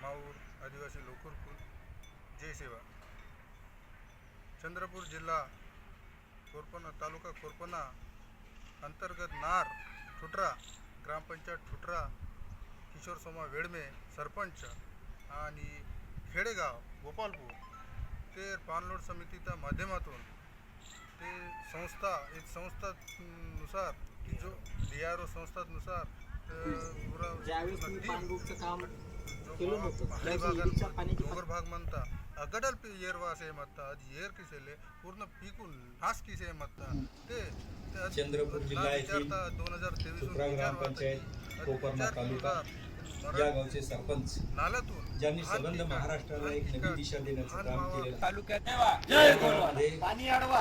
माऊर आदिवासी लोकरकुल जय सेवा. चंद्रपूर जिल्हा कोरपना तालुका कोरपना अंतर्गत नार ठुटरा ग्रामपंचायत ठुटरा किशोर सोमा वेडमे सरपंच आणि खेडेगाव गोपालपूर ते पाणलोट समितीच्या माध्यमातून ते संस्था एक संस्थानुसार की जो DRO संस्थानुसार ज्यावेळेस तुम्ही पाणबुडचं काम केलं होतं डोंगर भाग म्हणता अगडल येरवा असे म्हणता येर किसेले पूर्ण पिकून नाश किसे म्हणता ते चंद्रपूर जिल्हा येथील 2023 ठुटरा ग्रामपंचायत कोपरना तालुका या गावचे सरपंच नाल्यातून ज्यांनी संबंध महाराष्ट्राला एक नवी दिशा देण्याचं काम केलेलं तालुक्यात जय गोलवा आहे. पाणी अडवा.